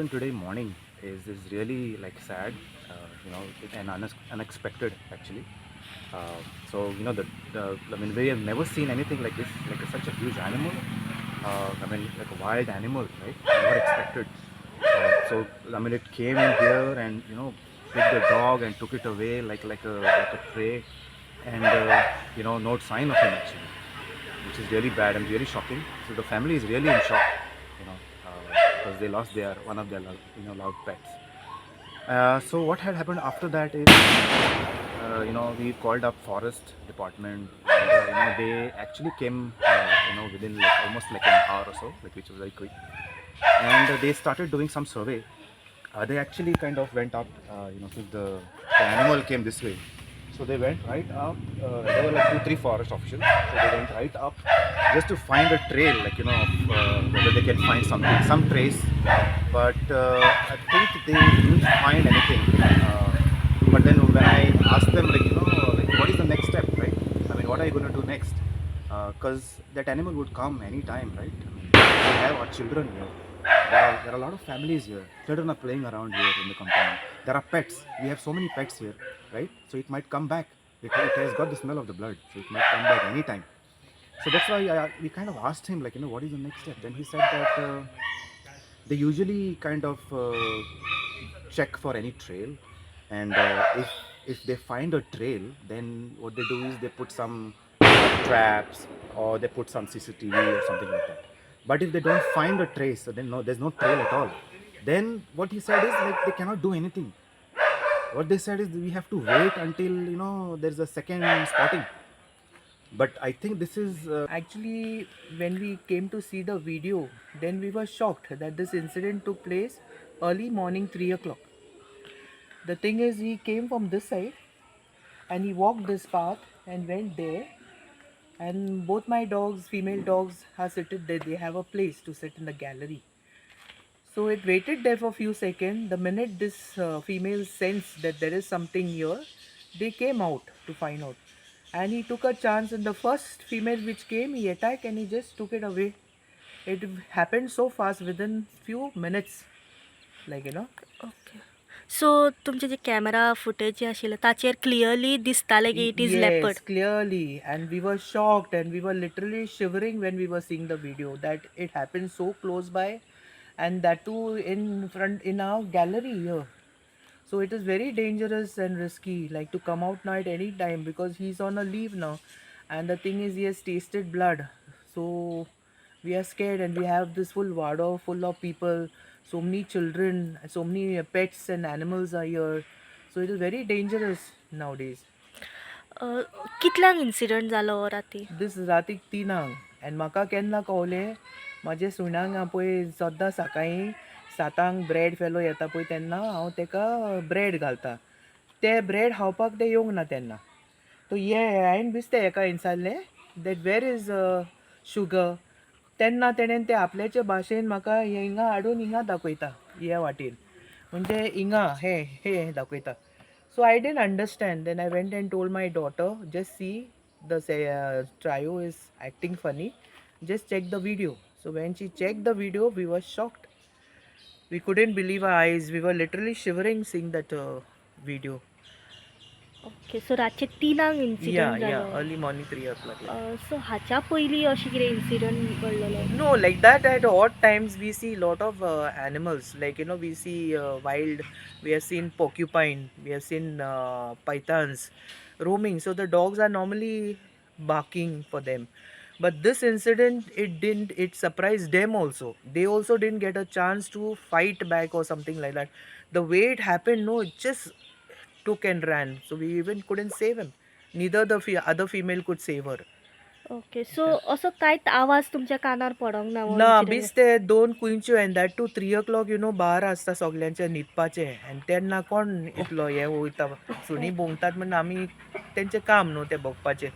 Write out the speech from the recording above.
happened today morning is really like sad, and unexpected actually. So I mean, we have never seen anything like this, like such a huge animal. I mean, like a wild animal, right? Never expected. So I mean, it came in here and picked the dog and took it away like a prey, and no sign of him actually, which is really bad and really shocking. So the family is really in shock, you know, because they lost their one of their loved pets. So what had happened after that is, we called up forest department, and they actually came, within like almost like an hour or so, like which was very quick, and they started doing some survey. They actually kind of went up, since the animal came this way. So they went right up. There were like 2, 3 forest officials. So they went right up just to find a trail, like, of whether they can find something, some trace. But I think they didn't find anything. But then when I asked them, like, what is the next step, right? I mean, what are you going to do next? Because that animal would come anytime, right? I mean, we have our children here. There are a lot of families here. Children are playing around here in the compound. There are pets. We have so many pets here, right? So it might come back. It has got the smell of the blood, so it might come back anytime. So that's why we kind of asked him, like, what is the next step? Then he said that they usually kind of check for any trail, and if they find a trail, then what they do is they put some traps, or they put some CCTV or something like that. But if they don't find a trace, so then there's no trail at all. Then what he said is, like, they cannot do anything. What they said is we have to wait until there's a second spotting. But I think this is Actually, when we came to see the video, then we were shocked that this incident took place early morning 3 o'clock. The thing is, he came from this side and he walked this path and went there. And both my dogs, female dogs, are seated there. They have a place to sit in the gallery. So it waited there for a few seconds. The minute this female sensed that there is something here, they came out to find out. And he took a chance, and the first female which came, he attacked and he just took it away. It happened so fast within few minutes, okay. So तुमचे जे camera footage जे आशिल्ले ताचेर clearly दिसतालें की it is Yes, leopard. clearly. And we were shocked and we were literally shivering when we were seeing the video that it happened so close by, and that too in front in our gallery here. So it is very dangerous and risky, like to come out now at any time, because he's on a leave now. And the thing is, he has tasted blood. So we are scared, and we have this full ward full of people. So many children, so many pets and animals are here. So it is very dangerous nowadays. कितल्यांक incident जालो हो राती? This रातीक 3 and म्हाका केन्ना कळलें, म्हाजे सुणांक पळय सद्दां सकाळीं 7 ब्रेड फेलो येता पळय तेन्ना हांव तेका ब्रेड घालता. ते ब्रेड खावपाक ते येवंक ना तेन्ना. तो हांवें बिस्तें हेका विचारलें दॅट वेर इज शुगर. तेन्ना तेणेन ते आपल्याचे भाशेन म्हाका हिंगा हाडून हिंगा दाखयता, ह्या वाटेन. म्हणजे हिंगा हे दाखयता. So I didn't understand. Then I went and told my daughter, just see the trio is acting funny. Just check the video. So when she checked the video, we were shocked. We couldn't believe our eyes. We were literally shivering seeing that video. Okay. So रातचे 3 incident Yeah, जालो. early morning 3 o'clock. So हाच्या पयलीं अशें कितें incident घडलेलो? No, like that at odd times we see lot of animals. Like, we see wild, we have seen porcupine, we have seen pythons roaming. So the dogs are normally barking for them. But this incident, it surprised them also. They also didn't get a chance to fight back or something like that. The way it happened, no, it just took and ran. So we even couldn't save him. Neither the other female could save her. Okay. So असो कांयच आवाज तुमच्या कानार पडोंक ना? हो ना, incident? बीच ते 2 कुंयच्यो and that to 3 o'clock बार आसता सगल्यांचे न्हिदपाचे, आनी तेन्ना कोण इतलो हे वयता सुणी भोंवतात म्हण आमी तेंचें काम न्हू तें भोगपाचें.